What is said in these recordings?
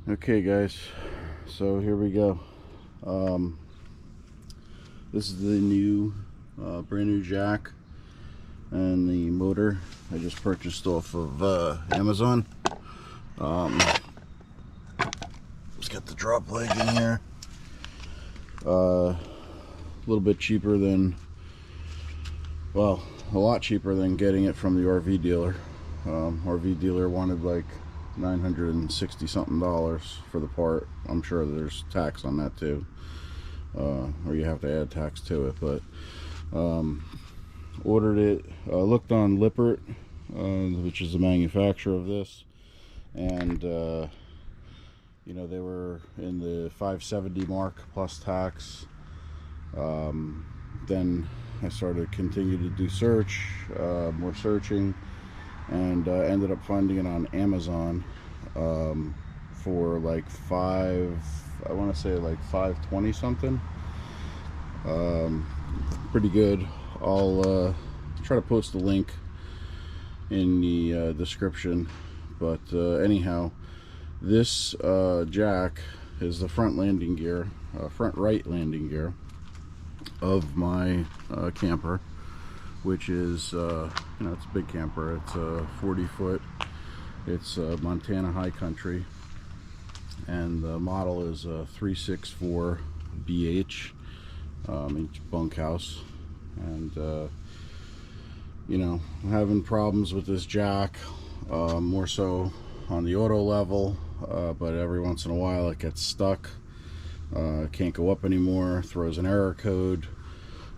Okay guys, so here we go. um, this is the new brand new jack and the motor I just purchased off of Amazon. Just got the drop leg in here. A little bit cheaper than, well, a lot cheaper than getting it from the RV dealer. RV dealer wanted like $960 something for the part. I'm sure there's tax on that too, or you have to add tax to it, but ordered it, looked on Lippert, which is the manufacturer of this, and you know, they were in the 570 mark plus tax. Then I started to continue to do more searching, and ended up finding it on Amazon for like I want to say like 520 something. Pretty good. I'll try to post a link in the description, but anyhow, this jack is the front landing gear, front right landing gear of my camper, which is you know, it's a big camper. It's a 40-foot. It's Montana High Country, and the model is a 364 BH, each bunkhouse. And you know, I'm having problems with this jack, more so on the auto level, but every once in a while it gets stuck. Can't go up anymore, throws an error code.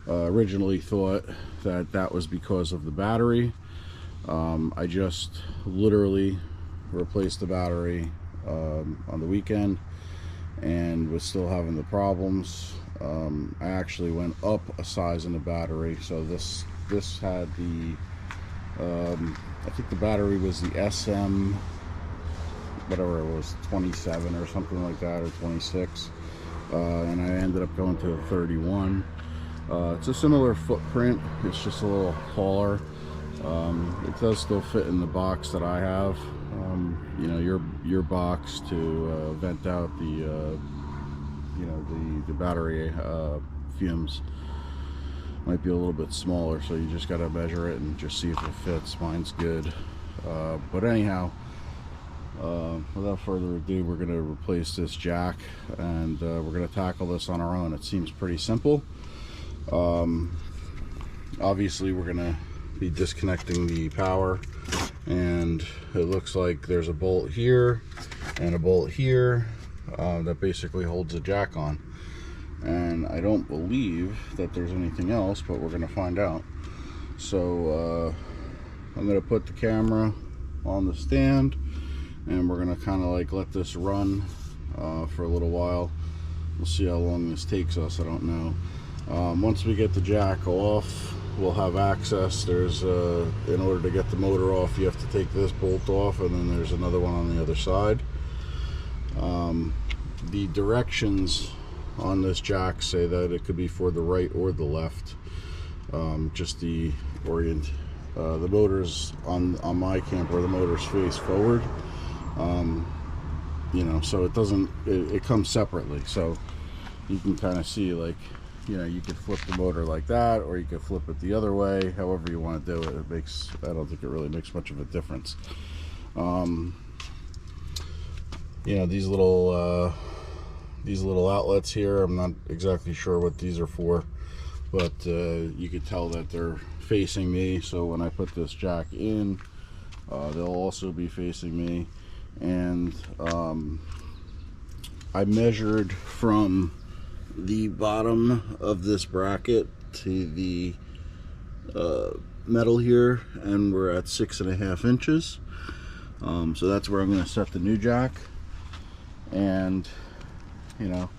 Originally thought that that was because of the battery. I just literally replaced the battery on the weekend and was still having the problems. I actually went up a size in the battery, so this had the I think the battery was the SM, whatever it was, 27 or something like that, or 26, and I ended up going to a 31. It's a similar footprint, it's just a little taller. It does still fit in the box that I have. You know, your box to vent out the you know, the battery fumes might be a little bit smaller, so you just got to measure it and just see if it fits. Mine's good. But anyhow, without further ado, we're going to replace this jack, and we're going to tackle this on our own. It seems pretty simple. Obviously we're going to be disconnecting the power, and it looks like there's a bolt here and a bolt here that basically holds the jack on, and I don't believe that there's anything else, but we're going to find out. So I'm going to put the camera on the stand, and we're going to kind of like let this run for a little while. We'll see how long this takes us. I don't know. Once we get the jack off, we'll have access. There's in order to get the motor off, you have to take this bolt off, and then there's another one on the other side. The directions on this jack say that it could be for the right or the left. Just the orient. The motors on my camper, the motors face forward. You know, so it comes separately, so you can kind of see, like, you know, you could flip the motor like that, or you could flip it the other way. However you want to do it, I don't think it really makes much of a difference. You know, these little outlets here, I'm not exactly sure what these are for, but you could tell that they're facing me, so when I put this jack in, they'll also be facing me. And I measured from the bottom of this bracket to the metal here, and we're at 6.5 inches. So that's where I'm going to set the new jack. And you know,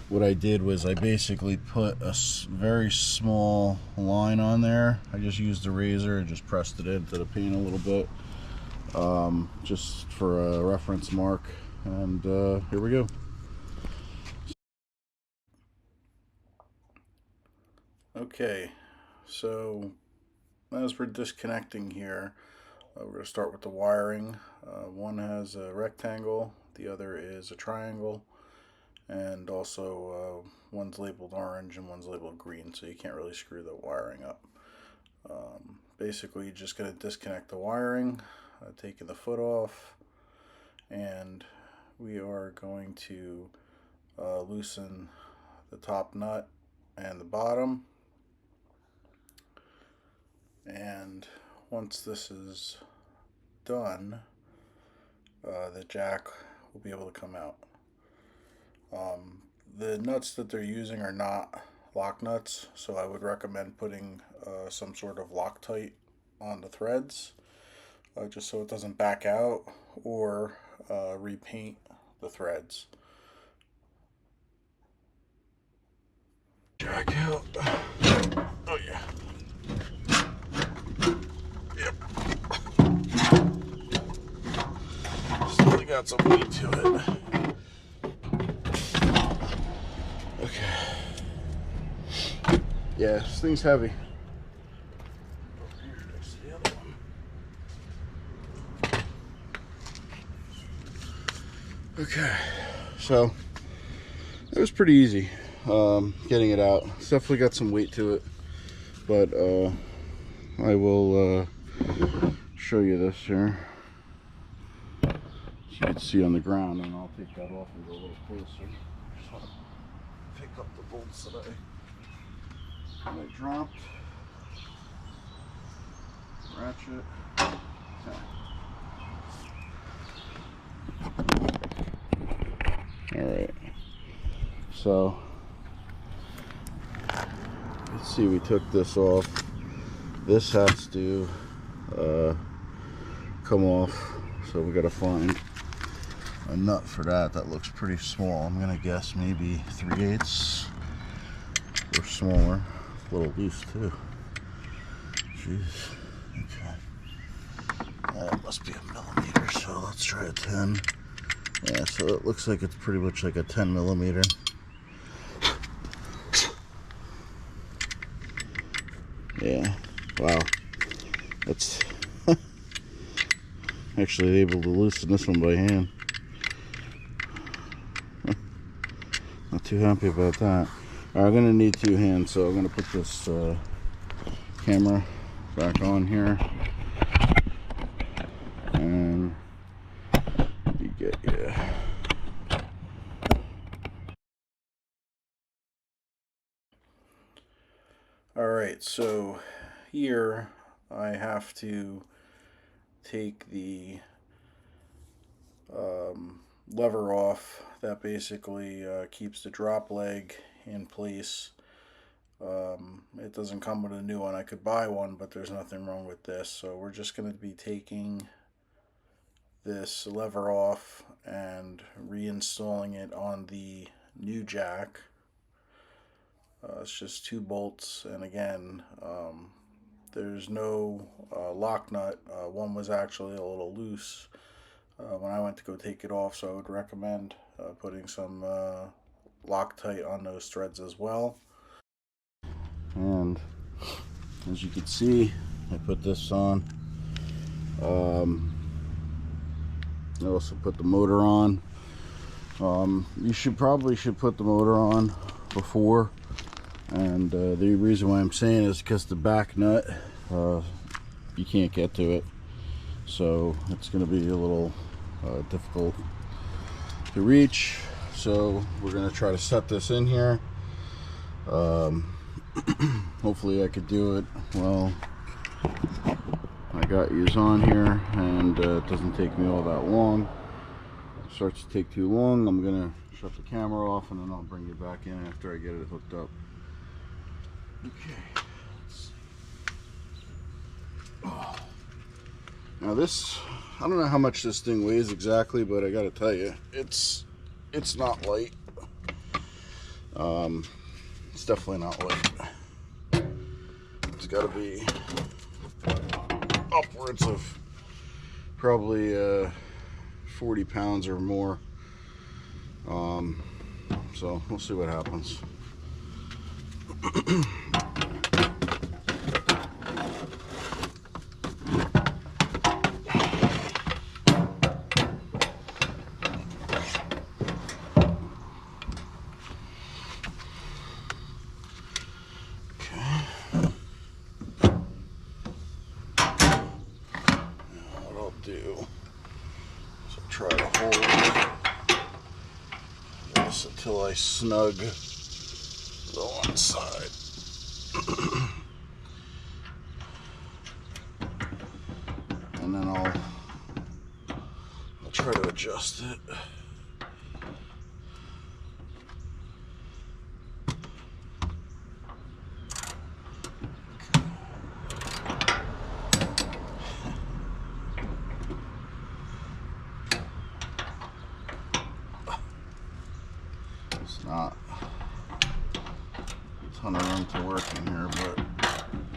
what I did was I basically put a very small line on there. I just used a razor and just pressed it into the paint a little bit, just for a reference mark. And here we go. Okay, so as we're disconnecting here, we're going to start with the wiring. One has a rectangle, the other is a triangle, and also one's labeled orange and one's labeled green, so you can't really screw the wiring up. Basically, you're just going to disconnect the wiring, taking the foot off, and we are going to loosen the top nut and the bottom. And once this is done, the jack will be able to come out. The nuts that they're using are not lock nuts, so I would recommend putting some sort of Loctite on the threads, just so it doesn't back out, or repaint the threads. Jack out. Oh yeah. Yep. Still got some weight to it. Okay. Yeah, this thing's heavy. Okay, so it was pretty easy getting it out. It's definitely got some weight to it, but I will show you this here, so you can see on the ground, and I'll take that off and go a little closer. Just want to pick up the bolts that I dropped. Ratchet. Okay. Alright, so let's see, we took this off. This has to come off, so we got to find a nut for that. That looks pretty small. I'm gonna guess maybe 3/8 or smaller. A little loose too. Jeez. Okay. That must be a millimeter, so let's try a 10. Yeah, so it looks like it's pretty much like a 10 millimeter. Yeah, wow. That's actually able to loosen this one by hand. Not too happy about that. Alright, I'm gonna need 2 hands, so I'm gonna put this camera back on here. And you get, yeah. Alright, so here I have to take the lever off that basically keeps the drop leg in place. It doesn't come with a new one. I could buy one, but there's nothing wrong with this. So we're just going to be taking this lever off and reinstalling it on the new jack. It's just 2 bolts, and again, there's no lock nut. One was actually a little loose when I went to go take it off, so I would recommend putting some Loctite on those threads as well. And as you can see, I put this on. I also put the motor on. You probably should put the motor on before, and the reason why I'm saying is because the back nut, you can't get to it, so it's going to be a little difficult to reach. So we're going to try to set this in here. Hopefully I could do it well. I got yous on here, and it doesn't take me all that long. If it starts to take too long, I'm gonna shut the camera off, and then I'll bring you back in after I get it hooked up. Okay. Now this, I don't know how much this thing weighs exactly, but I gotta tell you, it's not light. It's definitely not light. It's got to be upwards of probably 40 pounds or more. So we'll see what happens. hold this until I snug the one side. And then I'll try to adjust it. It's not a ton of room to work in here, but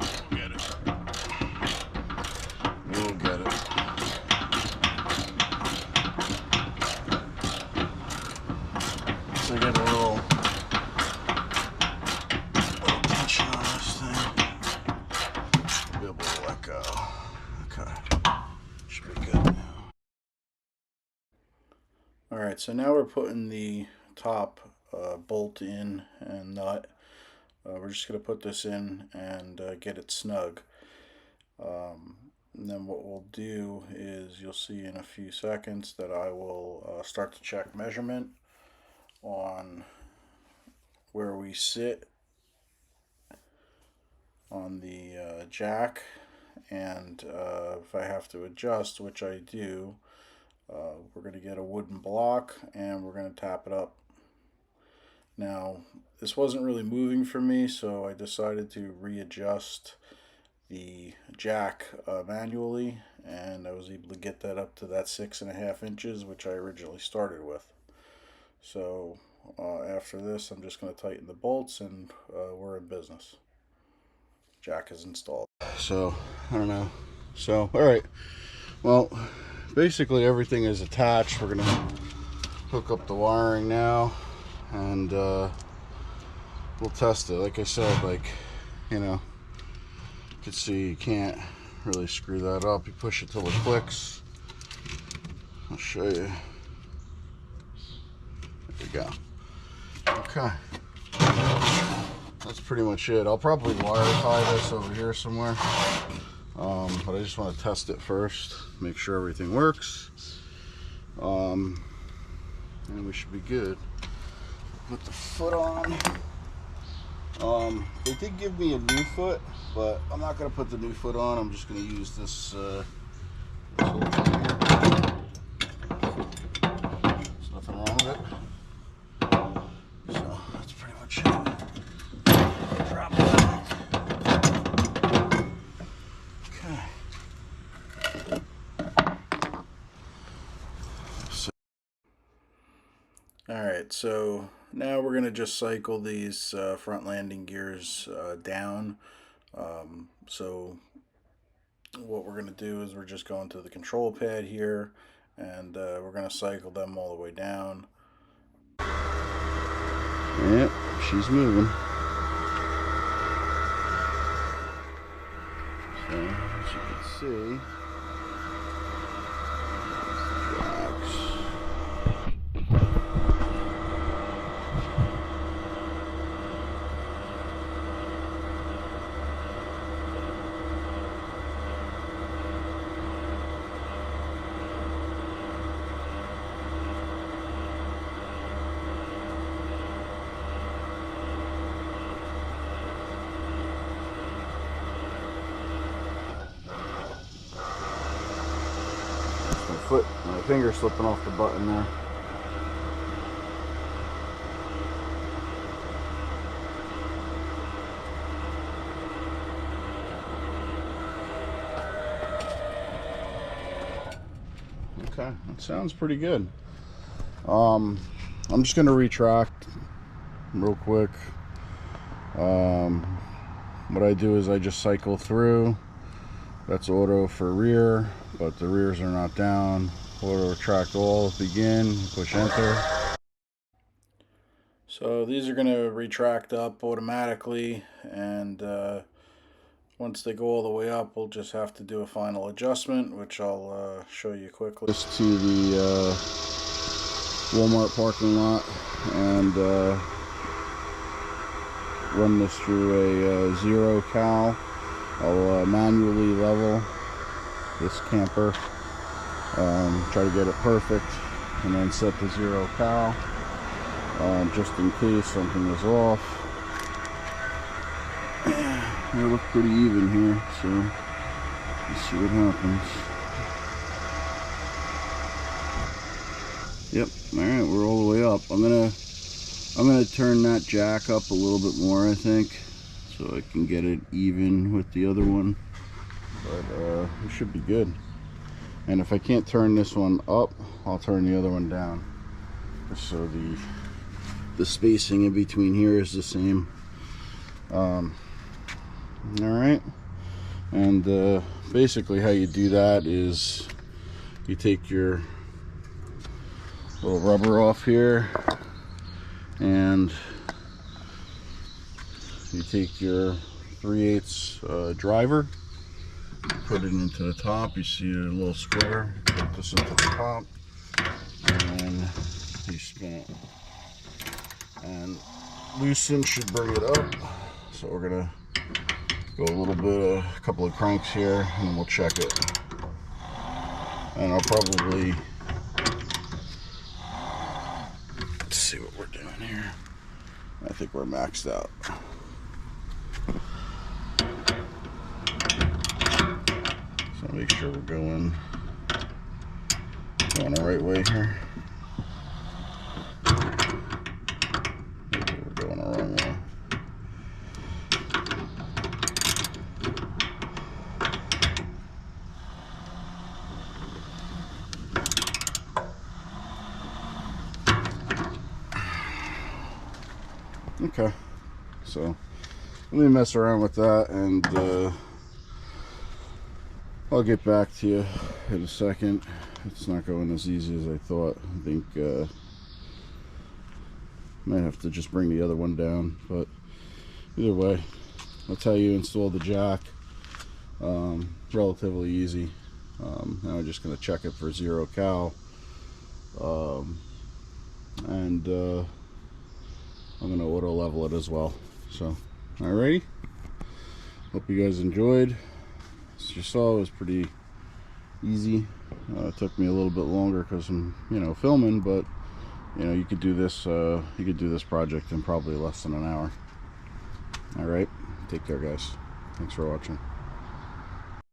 we'll get it. We'll get it. So I get a little tension on this thing. I'll be able to let go. Okay. Should be good now. Alright, so now we're putting the top bolt in and nut. We're just going to put this in and get it snug. And then what we'll do is, you'll see in a few seconds that I will start to check measurement on where we sit on the jack, and if I have to adjust, which I do, we're going to get a wooden block and we're going to tap it up. Now, this wasn't really moving for me, so I decided to readjust the jack manually, and I was able to get that up to that 6.5 inches, which I originally started with. So after this, I'm just going to tighten the bolts, and we're in business. Jack is installed. So, I don't know. So, alright. Well, basically everything is attached. We're going to hook up the wiring now, and we'll test it. Like I said, like, you know, you can see you can't really screw that up. You push it till it clicks. I'll show you. There we go. Okay. That's pretty much it. I'll probably wire tie this over here somewhere. But I just want to test it first, make sure everything works. And we should be good. Put the foot on. They did give me a new foot, but I'm not going to put the new foot on. I'm just going to use this, this little thing here. There's nothing wrong with it. So that's pretty much it. Drop it back. Okay. Alright, so now we're going to just cycle these front landing gears down. So what we're going to do is we're just going to the control pad here, and we're going to cycle them all the way down. Yep, she's moving. So as you can see, my finger slipping off the button there. Okay, that sounds pretty good. I'm just going to retract real quick. What I do is I just cycle through. That's auto for rear, but the rears are not down. Auto retract all, begin, push enter. So these are going to retract up automatically, and once they go all the way up, we'll just have to do a final adjustment, which I'll show you quickly. Just to the Walmart parking lot, and run this through a 0 cal. I'll manually level this camper, try to get it perfect, and then set the 0 cal, just in case something is off. They look pretty even here, so let's see what happens. Yep, alright, we're all the way up. I'm gonna turn that jack up a little bit more, I think, so I can get it even with the other one. But it should be good. And if I can't turn this one up, I'll turn the other one down, just so the spacing in between here is the same. Alright, and basically how you do that is you take your little rubber off here, and you take your 3/8 driver, put it into the top. You see a little square, put this into the top, and you spin it, and loosen should bring it up. So we're gonna go a little bit, a couple of cranks here, and then we'll check it. And I'll probably, let's see what we're doing here. I think we're maxed out. So make sure we're going the right way here. Maybe we're going the wrong way. Okay, so let me mess around with that, and I'll get back to you in a second. It's not going as easy as I thought. I think might have to just bring the other one down, but either way, that's how you install the jack. Relatively easy. Now I'm just going to check it for 0 cal, and I'm going to auto level it as well. So, alrighty. Hope you guys enjoyed. As you saw, it was pretty easy. It took me a little bit longer because I'm, filming, but you could do this. You could do this project in probably less than an hour. All right. Take care, guys. Thanks for watching.